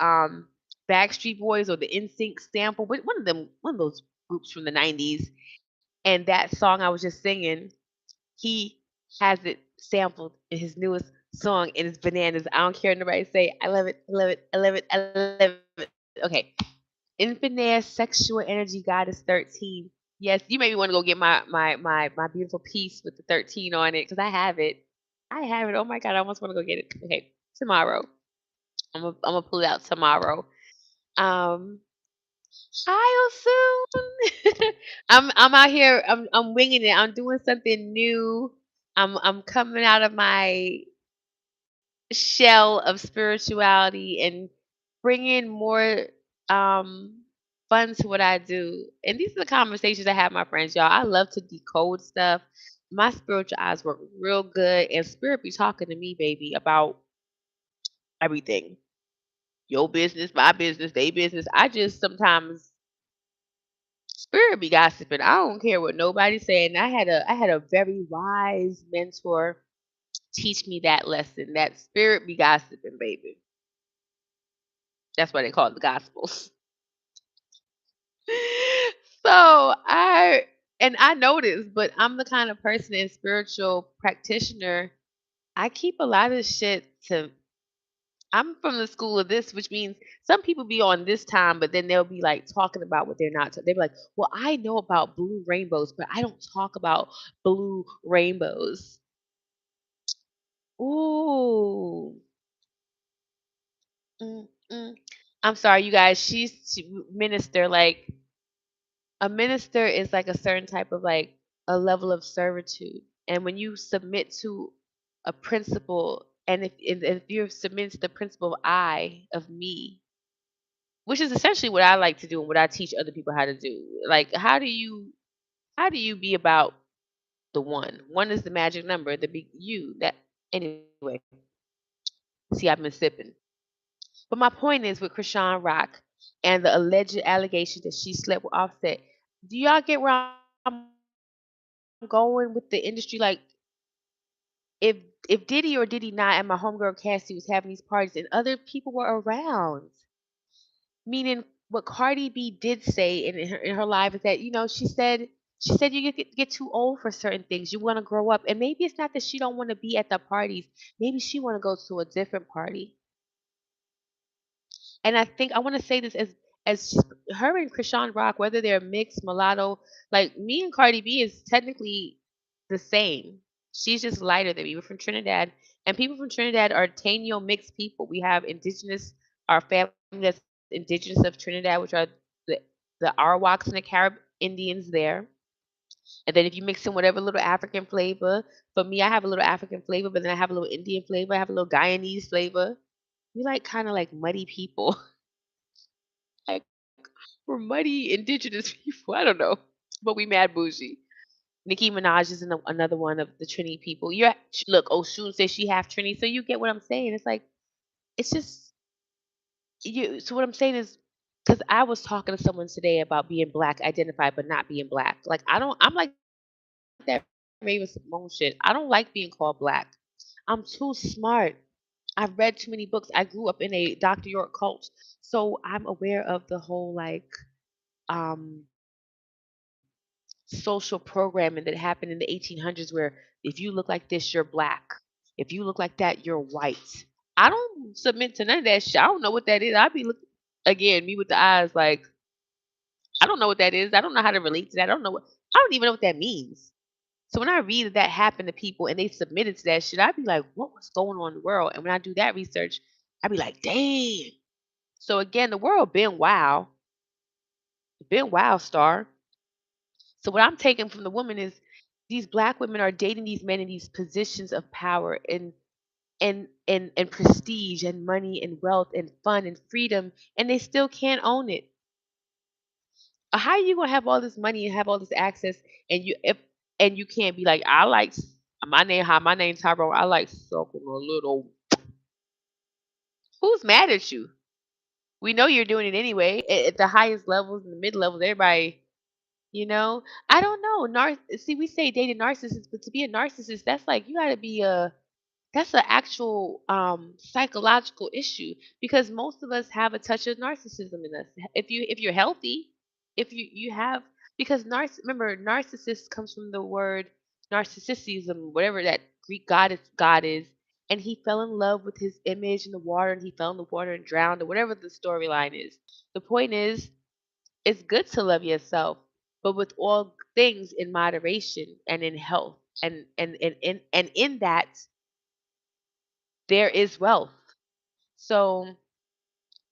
Backstreet Boys or the NSYNC sample, but one of those groups from the 90s. And that song I was just singing, he has it sampled in his newest song and it's bananas. I don't care what nobody say. I love it. I love it. I love it. I love it. Okay. Infinite sexual energy goddess 13. Yes, you maybe want to go get my beautiful piece with the 13 on it because I have it. I have it. Oh my god, I almost want to go get it. Okay, tomorrow. I'm gonna pull it out tomorrow. Um, I'll soon. I'm out here. I'm winging it. I'm doing something new. I'm coming out of my shell of spirituality and bring in more um fun to what I do. And these are the conversations I have with my friends, y'all. I love to decode stuff. My spiritual eyes work real good, and spirit be talking to me, baby, about everything. Your business, my business, they business. I just sometimes spirit be gossiping. I don't care what nobody's saying. I had a very wise mentor teach me that lesson. That spirit be gossiping, baby. That's why they call it the Gospels. So I know this, but I'm the kind of person and spiritual practitioner. I keep a lot of shit to. I'm from the school of this, which means some people be on this time, but then they'll be like talking about what they're not. They'll be like, "Well, I know about blue rainbows, but I don't talk about blue rainbows." Ooh. Mm. I'm sorry, you guys. She minister like a minister is like a certain type of like a level of servitude. And when you submit to a principle, and if you're submitting to the principle of I, of me, which is essentially what I like to do and what I teach other people how to do. Like how do you be about the one? One is the magic number, the big you. That anyway. See, I've been sipping. But my point is with Krishan Rock and the alleged allegation that she slept with Offset. Do y'all get where I'm going with the industry? Like, if if Diddy or Diddy not and my homegirl Cassie was having these parties and other people were around, meaning what Cardi B did say in her live is that she said you get too old for certain things. You want to grow up, and maybe it's not that she don't want to be at the parties. Maybe she want to go to a different party. And I think I want to say this as her and Krishan Rock, whether they're mixed, mulatto, like me and Cardi B is technically the same. She's just lighter than me. We're from Trinidad, and people from Trinidad are Taino mixed people. We have indigenous, our family that's indigenous of Trinidad, which are the the Arawaks and the Carib Indians there. And then if you mix in whatever little African flavor, for me, I have a little African flavor, but then I have a little Indian flavor. I have a little Guyanese flavor. We like kind of like muddy people. Like we're muddy indigenous people. I don't know, but we mad bougie. Nicki Minaj is another one of the Trini people. Look. Oshun says she half Trini, so you get what I'm saying. It's like it's just you. So what I'm saying is, because I was talking to someone today about being black identified but not being black. Like I don't. I'm like that Raven Simone shit. I don't like being called black. I'm too smart. I've read too many books. I grew up in a Dr. York cult, so I'm aware of the whole like um social programming that happened in the 1800s where if you look like this you're black, if you look like that you're white. I don't submit to none of that shit. I don't know what that is. I'd be looking again, me with the eyes like I don't know what that is. I don't know how to relate to that. I don't even know what that means. So when I read that happened to people and they submitted to that shit, I'd be like, what was going on in the world? And when I do that research, I'd be like, dang. So again, the world been wild, star. So what I'm taking from the woman is these black women are dating these men in these positions of power and prestige and money and wealth and fun and freedom, and they still can't own it. How are you gonna have all this money and have all this access and you can't be like, I like my name Tyrone, I like sucking a little. Who's mad at you? We know you're doing it anyway. At the highest levels and the mid levels, everybody. I don't know. See, we say date a narcissist, but to be a narcissist, that's like you got to be that's an actual psychological issue because most of us have a touch of narcissism in us. If you're healthy, if you have because remember narcissist comes from the word narcissism, whatever that Greek god is, and he fell in love with his image in the water, and he fell in the water and drowned, or whatever the storyline is. The point is it's good to love yourself, but with all things in moderation and in health. And in that there is wealth. So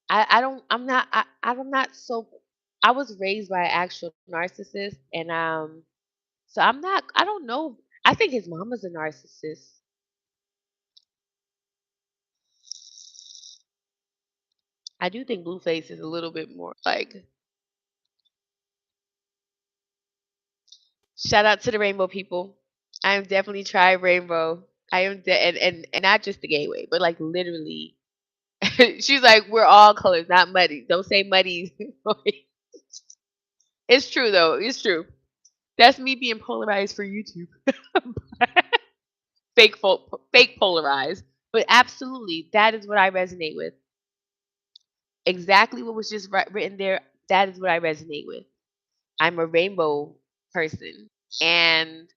I'm not so I was raised by an actual narcissist and so I don't know. I think his mama's a narcissist. I do think Blueface is a little bit more like shout out to the rainbow people. I am definitely try rainbow. I am and not just the gay way, but like literally she's like, we're all colors, not muddy. Don't say muddy. It's true though. It's true. That's me being polarized for YouTube. fake polarized. But absolutely, that is what I resonate with. Exactly what was just written there. That is what I resonate with. I'm a rainbow person, and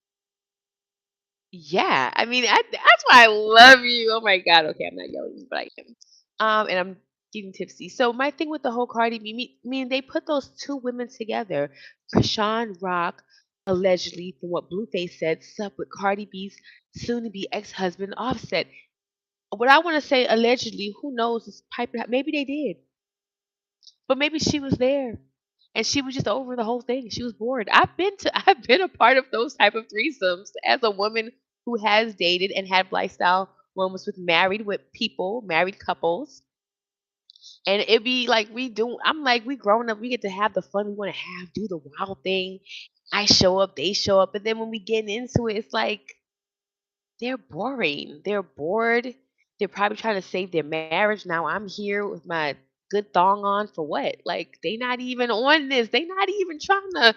yeah, I mean, that's why I love you. Oh my God. Okay, I'm not yelling, but I am. And I'm getting tipsy. So my thing with the whole Cardi B, mean they put those two women together. Krishan Rock, allegedly, from what Blueface said, slept with Cardi B's soon-to-be ex-husband Offset. What I want to say, allegedly, who knows? This pipe, maybe they did, but maybe she was there. And she was just over the whole thing. She was bored. I've been a part of those type of threesomes as a woman who has dated and had lifestyle moments with married couples. And it'd be like I'm like, we grown up, we get to have the fun we want to have, do the wild thing. I show up, they show up, and then when we get into it, it's like they're boring. They're bored. They're probably trying to save their marriage. Now I'm here with my good thong on for what? Like they not even on this. They not even trying to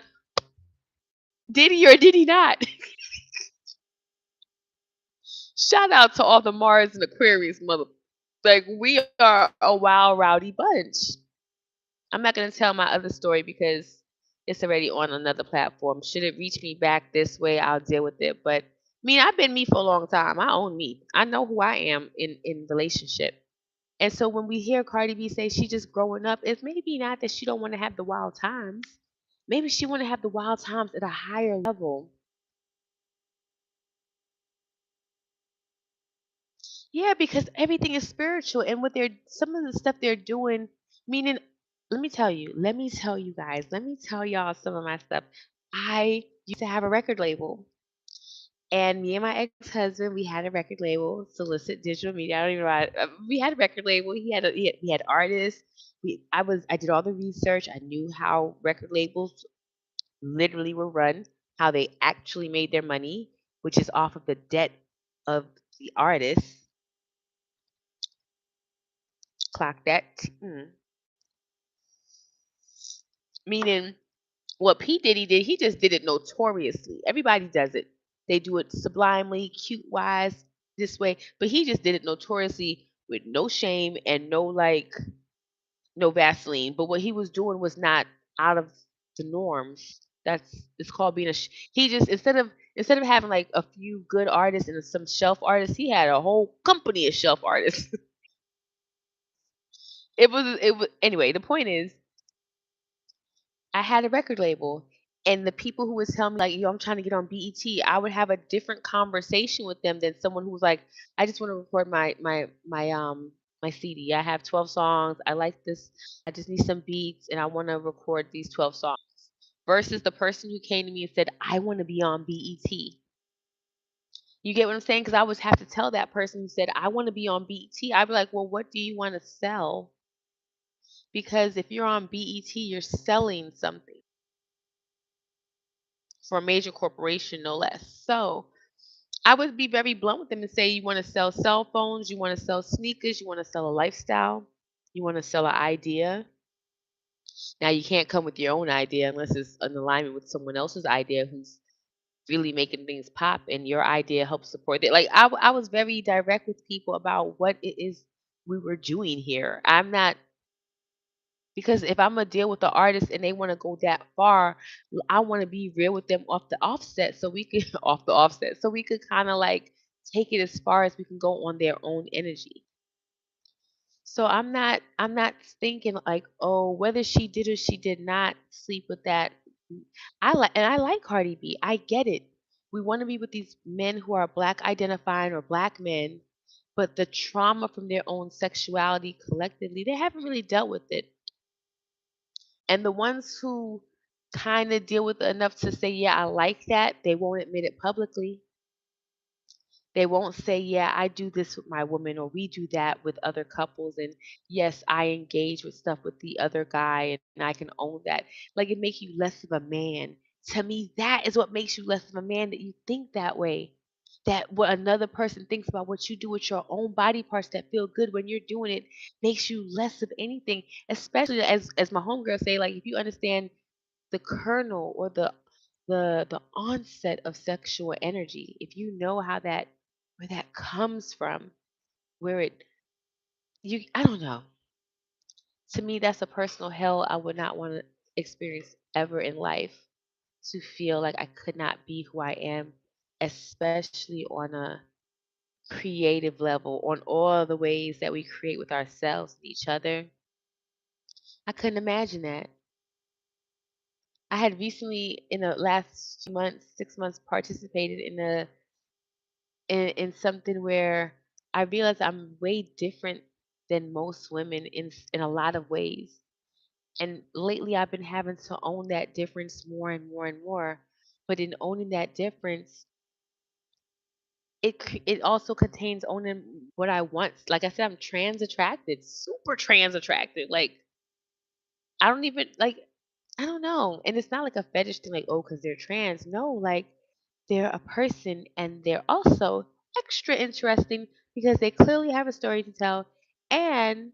did he or did he not? Shout out to all the Mars and Aquarius mother. Like we are a wild rowdy bunch. I'm not gonna tell my other story because it's already on another platform. Should it reach me back this way, I'll deal with it. But I've been me for a long time. I own me. I know who I am in relationship. And so when we hear Cardi B say she just growing up, it's maybe not that she don't want to have the wild times. Maybe she want to have the wild times at a higher level. Yeah, because everything is spiritual, and what they're some of the stuff they're doing, meaning, let me tell you guys, let me tell y'all some of my stuff. I used to have a record label, and me and my ex-husband, we had a record label, Solicit Digital Media. I don't even know. We had a record label. We had artists. I did all the research. I knew how record labels literally were run, how they actually made their money, which is off of the debt of the artists. Clock that. Meaning, what P. Diddy did, he just did it notoriously. Everybody does it. They do it sublimely, cute wise, this way. But he just did it notoriously with no shame and no Vaseline. But what he was doing was not out of the norms. It's called being he just instead of having like a few good artists and some shelf artists, he had a whole company of shelf artists. It was anyway, the point is I had a record label, and the people who would tell me like, "Yo, I'm trying to get on BET," I would have a different conversation with them than someone who was like, "I just want to record my CD. I have 12 songs. I like this. I just need some beats, and I want to record these 12 songs." Versus the person who came to me and said, "I want to be on BET." You get what I'm saying? Because I would have to tell that person who said, "I want to be on BET." I'd be like, "Well, what do you want to sell?" Because if you're on BET, you're selling something for a major corporation, no less. So I would be very blunt with them and say, you want to sell cell phones, you want to sell sneakers, you want to sell a lifestyle, you want to sell an idea. Now, you can't come with your own idea unless it's in alignment with someone else's idea who's really making things pop and your idea helps support it. Like, I was very direct with people about what it is we were doing here. I'm not because if I'm gonna deal with the artist and they want to go that far, I want to be real with them off the offset, so we could off the offset, so we could kind of like take it as far as we can go on their own energy. So I'm not thinking like, oh, whether she did or she did not sleep with that. I like Cardi B. I get it. We want to be with these men who are black identifying or black men, but the trauma from their own sexuality collectively, they haven't really dealt with it. And the ones who kind of deal with it enough to say, yeah, I like that, they won't admit it publicly. They won't say, yeah, I do this with my woman, or we do that with other couples. And yes, I engage with stuff with the other guy, and I can own that. Like, it makes you less of a man. To me, that is what makes you less of a man, that you think that way. That what another person thinks about what you do with your own body parts that feel good when you're doing it makes you less of anything. Especially as my homegirl say, like if you understand the kernel or the onset of sexual energy, if you know how that where that comes from, where it you I don't know. To me, that's a personal hell I would not want to experience ever in life. To feel like I could not be who I am, especially on a creative level, on all the ways that we create with ourselves and each other. I couldn't imagine that. I had recently, in the last few months, 6 months, participated in something where I realized I'm way different than most women in a lot of ways. And lately, I've been having to own that difference more and more and more. But in owning that difference, it also contains owning what I want. Like I said, I'm trans attracted, super trans attracted. Like I don't even like I don't know. And it's not like a fetish thing, like, oh, because they're trans. No, like they're a person and they're also extra interesting because they clearly have a story to tell and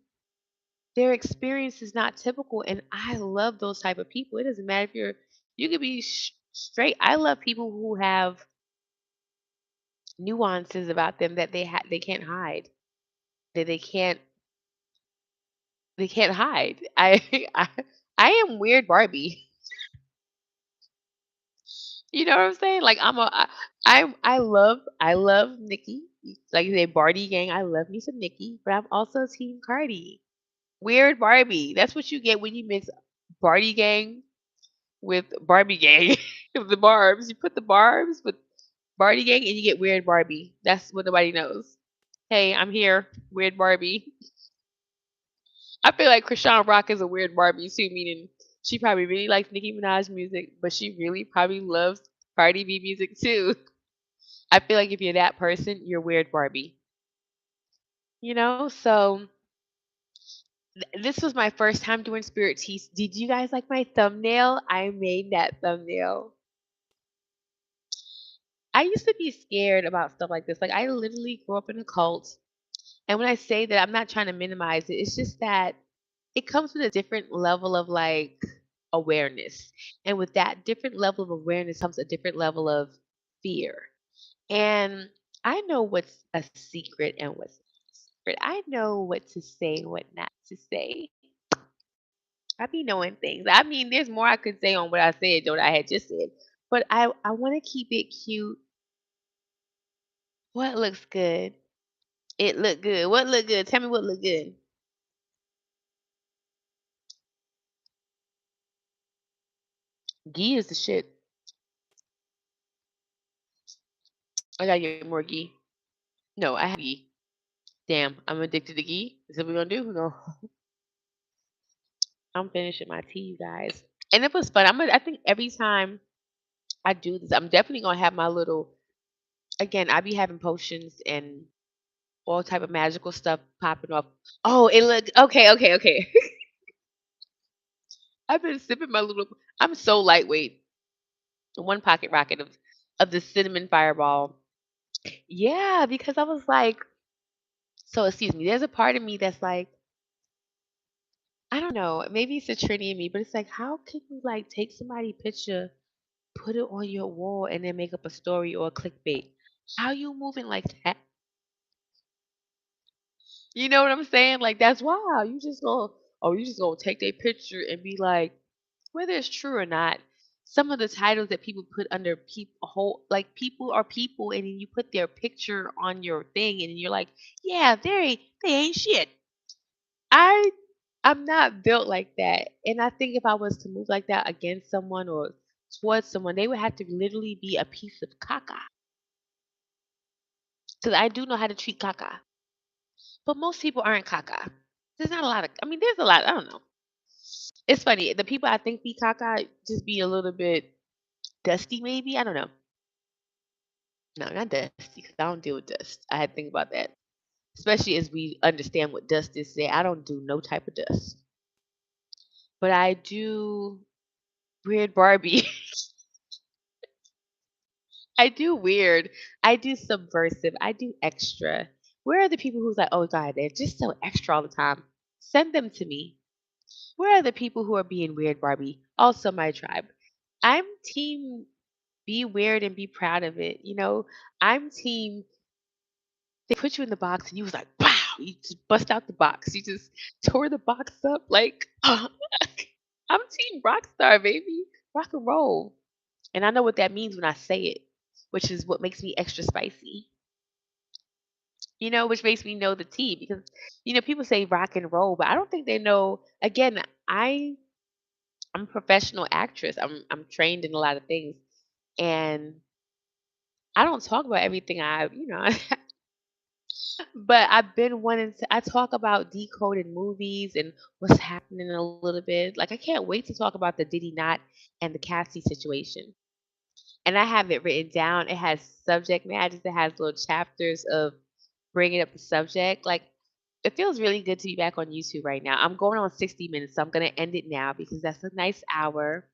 their experience is not typical. And I love those type of people. It doesn't matter if you could be straight. I love people who have nuances about them that they can't hide. That they can't hide. I I am weird Barbie. You know what I'm saying? Like I love Nicki. Like you say Barty gang, I love me some Nicki, but I'm also team Cardi. Weird Barbie. That's what you get when you mix Barty gang with Barbie gang. The barbs. You put the barbs with Barty gang and you get weird Barbie. That's what nobody knows. Hey, I'm here. Weird Barbie. I feel like Krishan Rock is a weird Barbie too, meaning she probably really likes Nicki Minaj music, but she really probably loves Cardi B music too. I feel like if you're that person, you're weird Barbie. So this was my first time doing spirit teas. Did you guys like my thumbnail? I made that thumbnail. I used to be scared about stuff like this. Like I literally grew up in a cult. And when I say that, I'm not trying to minimize it. It's just that it comes with a different level of like awareness. And with that different level of awareness comes a different level of fear. And I know what's a secret and what's not a secret. I know what to say and what not to say. I be knowing things. I mean, there's more I could say on what I said than what I had just said. But I want to keep it cute. What looks good? It look good. What look good? Tell me what look good. Ghee is the shit. I gotta get more ghee. No, I have ghee. Damn, I'm addicted to ghee. Is that what we're gonna do? I'm finishing my tea, you guys. And it was fun. I think every time I do this, I'm definitely gonna have my little again, I be having potions and all type of magical stuff popping up. Oh, it looked okay, okay, okay. I've been sipping my little I'm so lightweight. One pocket rocket of the cinnamon fireball. Yeah, because I was like, so excuse me, there's a part of me that's like, I don't know, maybe it's a Trinity in me, but it's like, how can you like take somebody's picture, put it on your wall, and then make up a story or a clickbait? How you moving like that? You know what I'm saying? Like that's wow. You just gonna take their picture and be like, whether it's true or not. Some of the titles that people put under people whole like people are people, and then you put their picture on your thing, and you're like, yeah, they ain't shit. I I'm not built like that. And I think if I was to move like that against someone or towards someone, they would have to literally be a piece of caca. Because I do know how to treat caca. But most people aren't caca. There's not a lot of I mean, there's a lot, I don't know. It's funny. The people I think be caca just be a little bit dusty maybe. I don't know. No, not dusty because I don't deal with dust. I had to think about that. Especially as we understand what dust is today. I don't do no type of dust. But I do weird Barbie. I do weird. I do subversive. I do extra. Where are the people who's like, oh God, they're just so extra all the time? Send them to me. Where are the people who are being weird, Barbie? Also my tribe. I'm team be weird and be proud of it. I'm team They put you in the box and you was like, wow, you just bust out the box. You just tore the box up like, I'm team rock star, baby. Rock and roll. And I know what that means when I say it, which is what makes me extra spicy. Which makes me know the tea because, people say rock and roll, but I don't think they know. Again, I'm a professional actress. I'm trained in a lot of things, and I don't talk about everything but I've been wanting to. I talk about decoded movies and what's happening a little bit. Like I can't wait to talk about the Diddy Knot and the Cassie situation. And I have it written down. It has subject matters. It has little chapters of bringing up the subject. Like it feels really good to be back on YouTube right now. I'm going on 60 minutes, so I'm gonna end it now because that's a nice hour.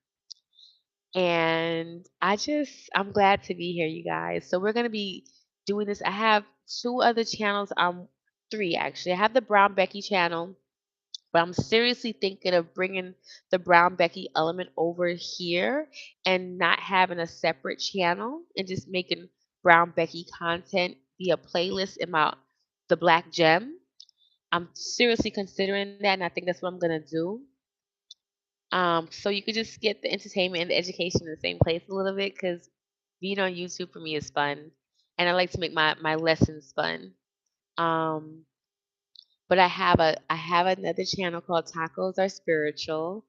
And I'm glad to be here, you guys. So we're gonna be doing this. I have two other channels. Three actually. I have the Brown Becky channel, but I'm seriously thinking of bringing the Brown Becky element over here and not having a separate channel and just making Brown Becky content be a playlist in the Black Gem. I'm seriously considering that, and I think that's what I'm gonna do. So you could just get the entertainment and the education in the same place a little bit because being on YouTube for me is fun, and I like to make my lessons fun. Um, but I have another channel called Tacos Are Spiritual,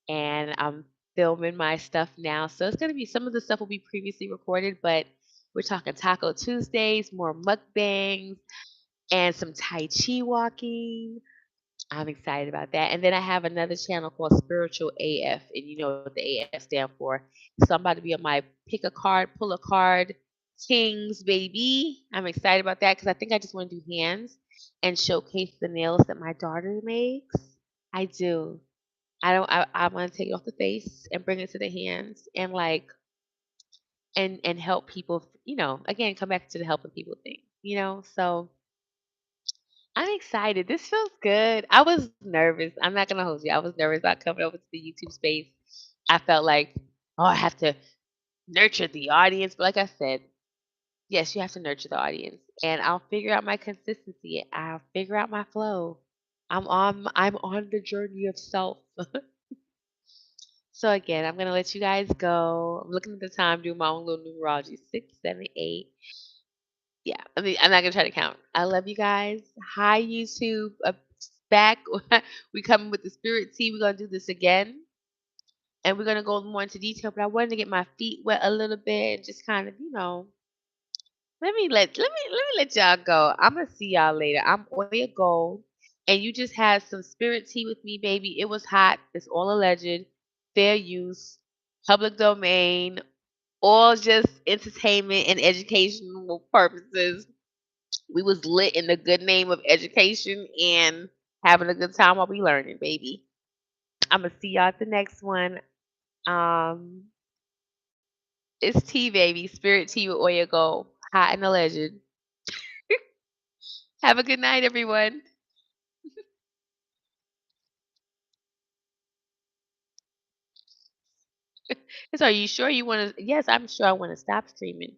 and I'm filming my stuff now. So it's gonna be some of the stuff will be previously recorded, but we're talking Taco Tuesdays, more mukbangs, and some Tai Chi walking. I'm excited about that. And then I have another channel called Spiritual AF, and you know what the AF stand for. So I'm about to be on my pick a card, pull a card, Kings, baby. I'm excited about that because I think I just want to do hands and showcase the nails that my daughter makes. I do. I don't. I want to take it off the face and bring it to the hands and and help people. Again, come back to the helping people thing. So I'm excited. This feels good. I was nervous. I'm not gonna hold you. I was nervous about coming over to the YouTube space. I felt like, oh, I have to nurture the audience. But like I said, yes, you have to nurture the audience. And I'll figure out my consistency. I'll figure out my flow. I'm on the journey of self. So again, I'm gonna let you guys go. I'm looking at the time, doing my own little numerology. 6, 7, 8. Yeah, I mean, I'm not gonna try to count. I love you guys. Hi, YouTube. Back. We coming with the spirit tea. We're gonna do this again, and we're gonna go more into detail. But I wanted to get my feet wet a little bit, and just kind of, let me let y'all go. I'm gonna see y'all later. I'm Oya Gold, and you just had some spirit tea with me, baby. It was hot. It's all alleged, fair use, public domain, all just entertainment and educational purposes. We was lit in the good name of education and having a good time while we learning, baby. I'm gonna see y'all at the next one. Um, it's tea, baby. Spirit tea with Oya Gold. Hot and alleged. Have a good night, everyone. So, are you sure you want to? Yes, I'm sure I want to stop streaming.